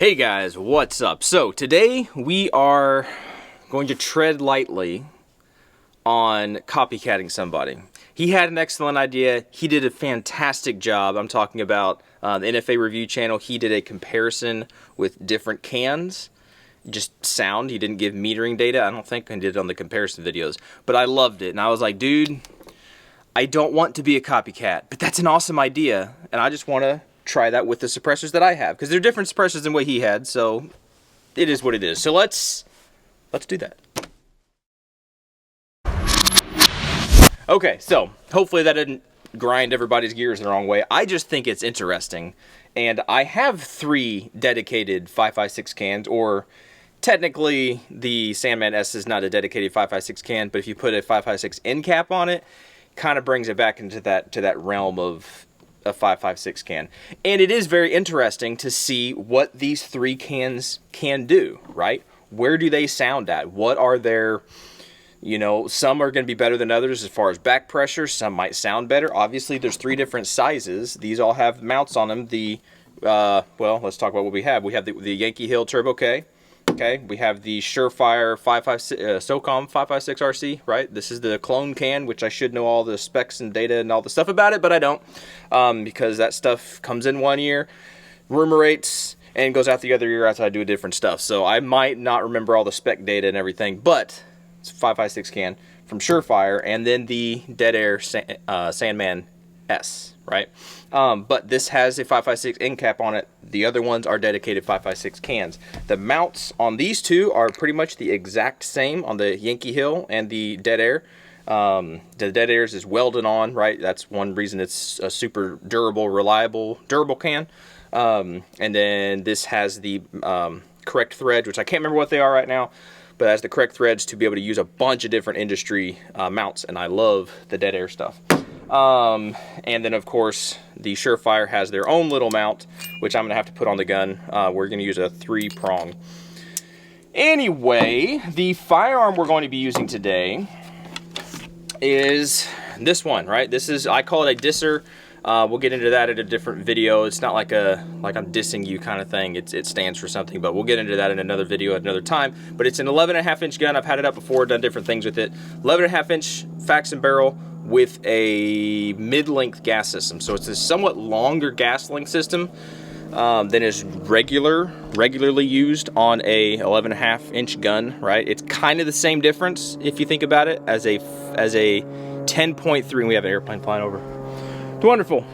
Hey guys, what's up? So today we are going to tread lightly on copycatting somebody. He had an excellent idea. He did a fantastic job. I'm talking about the NFA Review Channel. He did a comparison with different cans, just sound. He didn't give metering data. I don't think he did it on the comparison videos, but I loved it. And I was like, dude, I don't want to be a copycat, but that's an awesome idea. And I just want to try that with the suppressors that I have, because they're different suppressors than what he had, so it is what it is. So let's do that. Okay, so hopefully that didn't grind everybody's gears the wrong way. I just think it's interesting, and I have 3 dedicated 5.56 cans, or technically the Sandman S is not a dedicated 5.56 can, but if you put a 5.56 end cap on it, kind of brings it back into that realm of a 5.56 can. And it is very interesting to see what these 3 cans can do, right? Where do they sound at? What are their, some are going to be better than others as far as back pressure. Some might sound better. Obviously, there's 3 different sizes. These all have mounts on them. Well, let's talk about what we have. We have the Yankee Hill Turbo K. Okay, we have the Surefire SOCOM 5.56 RC, right? This is the clone can, which I should know all the specs and data and all the stuff about it, but I don't, because that stuff comes in one year, rumorates, and goes out the other year after I do different stuff. So I might not remember all the spec data and everything, but it's a 5.56 can from Surefire, and then the Dead Air Sandman S, right? But this has a 5.56 end cap on it. The other ones are dedicated 5.56 cans. The mounts on these 2 are pretty much the exact same on the Yankee Hill and the Dead Air. The Dead Air's is welded on, right? That's one reason it's a super durable can. And then this has the correct threads, which I can't remember what they are right now, but has the correct threads to be able to use a bunch of different industry mounts, and I love the Dead Air stuff. And then of course the Surefire has their own little mount, which I'm gonna have to put on the gun. We're gonna use a 3-prong. Anyway, the firearm we're going to be using today is this one, right? This is, I call it a disser. We'll get into that in a different video. It's not like I'm dissing you kind of thing. It stands for something, but we'll get into that in another video at another time. But it's an 11.5 inch gun. I've had it up before, done different things with it. 11.5 inch Faxon barrel with a mid-length gas system. So it's a somewhat longer gas length system than is regularly used on a 11.5 inch gun, right? It's kind of the same difference if you think about it as a 10.3, and we have an airplane flying over. Wonderful.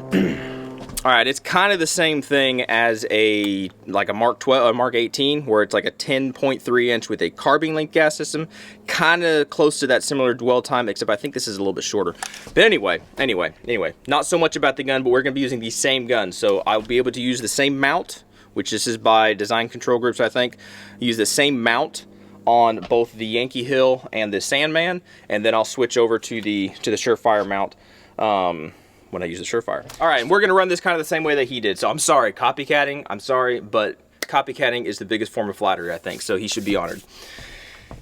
All right, it's kind of the same thing as like a Mark 12, Mark 18, where it's like a 10.3 inch with a carbine length gas system, kind of close to that similar dwell time, except I think this is a little bit shorter. But anyway, not so much about the gun, but we're going to be using the same gun, so I'll be able to use the same mount, which this is by Design Control Groups, I think. Use the same mount on both the Yankee Hill and the Sandman, and then I'll switch over to the Surefire mount when I use the Surefire. All right, and we're gonna run this kind of the same way that he did. So I'm sorry, copycatting, I'm sorry, but copycatting is the biggest form of flattery, I think, so he should be honored.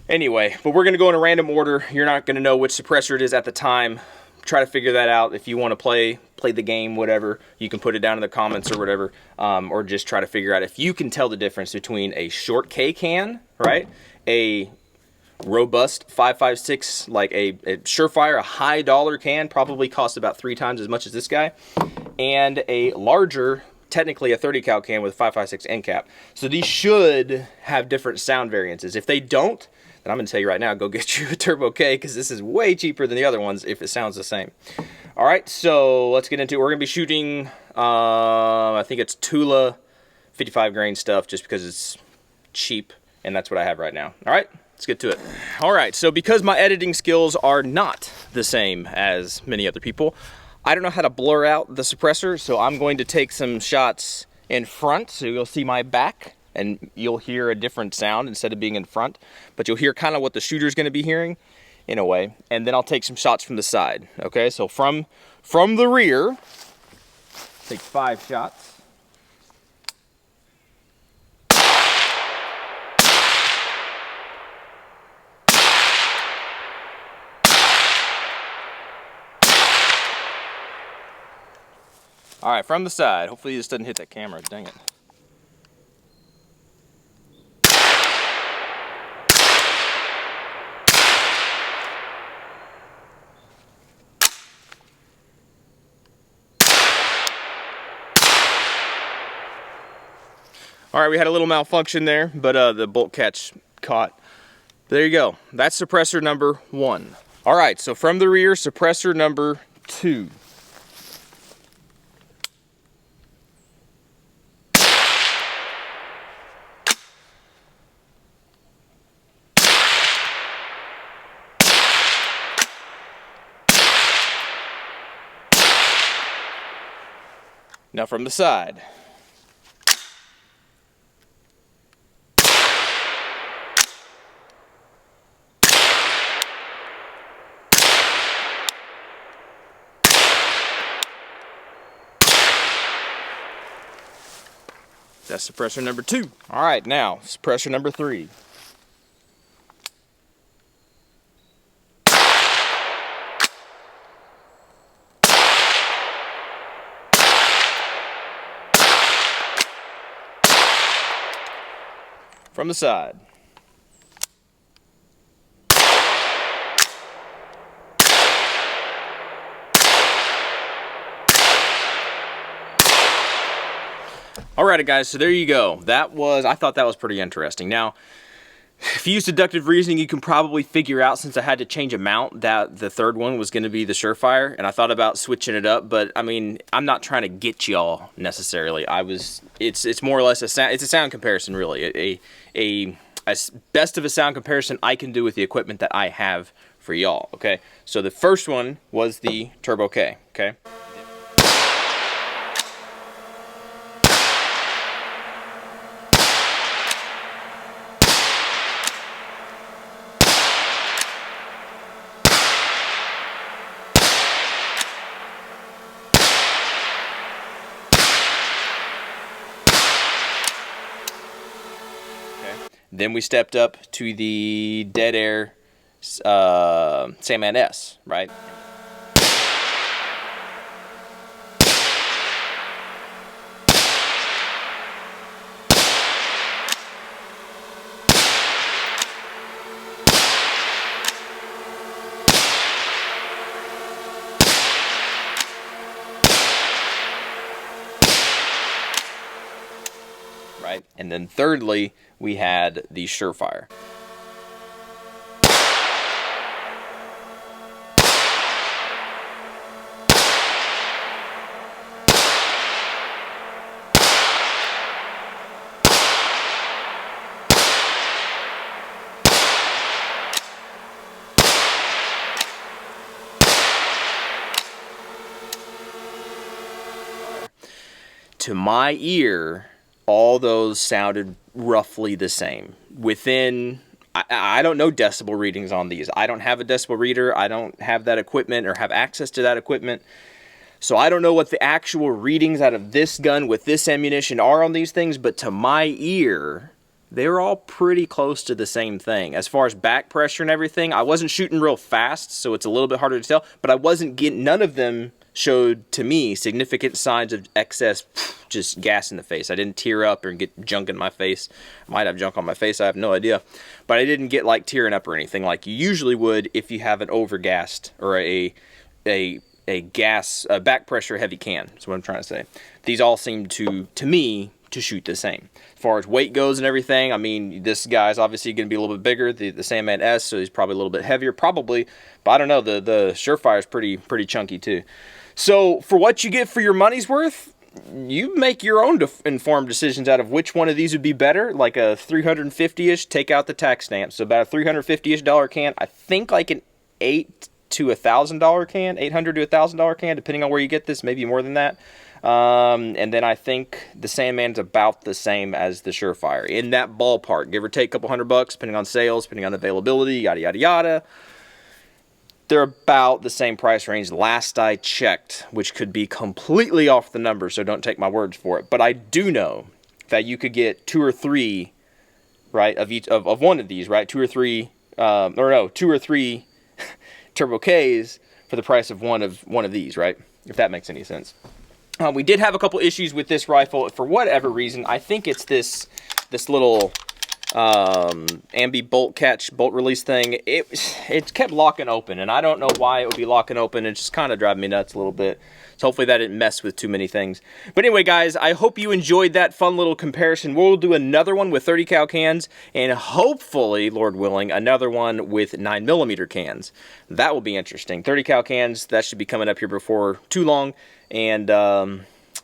Anyway, but we're gonna go in a random order. You're not gonna know which suppressor it is at the time. Try to figure that out. If you wanna play the game, whatever, you can put it down in the comments or whatever, or just try to figure out if you can tell the difference between a short K can, right? A robust 5.56, like a Surefire, a high dollar can, probably costs about 3 times as much as this guy, and a larger, technically a 30 cal can with 5.56 end cap. So these should have different sound variances. If they don't, then I'm going to tell you right now, go get you a Turbo K, because this is way cheaper than the other ones if it sounds the same. All right, so let's get into it. We're going to be shooting, I think it's Tula 55 grain stuff, just because it's cheap, and that's what I have right now. All right, let's get to it. All right, so because my editing skills are not the same as many other people, I don't know how to blur out the suppressor, so I'm going to take some shots in front, so you'll see my back, and you'll hear a different sound instead of being in front, but you'll hear kind of what the shooter's going to be hearing, in a way, and then I'll take some shots from the side, okay? So from the rear, take 5 shots. All right, from the side. Hopefully this doesn't hit that camera, dang it. All right, we had a little malfunction there, but the bolt catch caught. There you go. That's suppressor number 1. All right, so from the rear, suppressor number 2. Now from the side. That's suppressor number 2. All right, now suppressor number 3. From the side. Alrighty guys, so there you go. I thought that was pretty interesting. Now, if you use deductive reasoning, you can probably figure out, since I had to change a mount, that the third one was going to be the Surefire, and I thought about switching it up, but I mean, I'm not trying to get y'all necessarily. It's more or less a sound comparison, really. As best of a sound comparison I can do with the equipment that I have for y'all, okay? So the first one was the Turbo K, okay? Then we stepped up to the Dead Air Sandman S, right? Right? And then thirdly, we had the Surefire. To my ear, all those sounded roughly the same. Within, I don't know decibel readings on these. I don't have a decibel reader. I don't have that equipment or have access to that equipment. So I don't know what the actual readings out of this gun with this ammunition are on these things, but to my ear, they're all pretty close to the same thing. As far as back pressure and everything, I wasn't shooting real fast, so it's a little bit harder to tell, but I wasn't getting, none of them showed to me significant signs of excess just gas in the face. I didn't tear up or get junk in my face. I might have junk on my face, I have no idea. But I didn't get like tearing up or anything like you usually would if you have an overgassed or a back pressure heavy can. That's what I'm trying to say. These all seem to me to shoot the same. As far as weight goes and everything, I mean, this guy's obviously going to be a little bit bigger, the Sandman S, so he's probably a little bit heavier, probably. But I don't know, the Surefire is pretty chunky too. So for what you get for your money's worth, you make your own informed decisions out of which one of these would be better. Like a 350-ish, take out the tax stamp. So about a 350-ish dollar can. I think like an $800 to $1,000 can, $800 to $1,000 can, depending on where you get this, maybe more than that. And then I think the Sandman's about the same as the Surefire, in that ballpark, give or take a couple $100, depending on sales, depending on availability, yada yada yada. They're about the same price range last I checked, which could be completely off the number, so don't take my words for it. But I do know that you could get 2 or 3, right, of each of one of these, right, 2 or 3 Turbo Ks for the price of one of these, right? If that makes any sense. We did have a couple issues with this rifle for whatever reason. I think it's this little ambi bolt catch, bolt release thing, it kept locking open, and I don't know why it would be locking open. It just kind of driving me nuts a little bit. So hopefully that didn't mess with too many things. But anyway, guys, I hope you enjoyed that fun little comparison. We'll do another one with 30 cal cans, and hopefully, Lord willing, another one with 9mm cans. That will be interesting. 30 cal cans, that should be coming up here before too long. And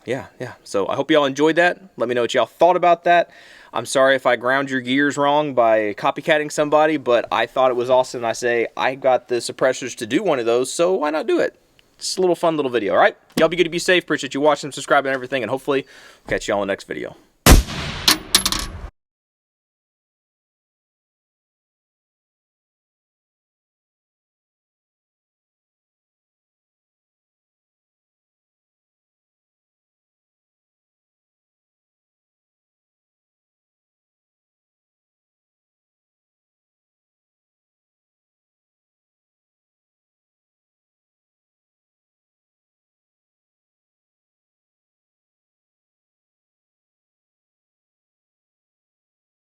yeah. So I hope y'all enjoyed that. Let me know what y'all thought about that. I'm sorry if I ground your gears wrong by copycatting somebody, but I thought it was awesome. I say, I got the suppressors to do one of those, so why not do it? It's a little fun little video, all right? Y'all be good to be safe. Appreciate you watching, subscribing, and everything, and hopefully catch y'all in the next video.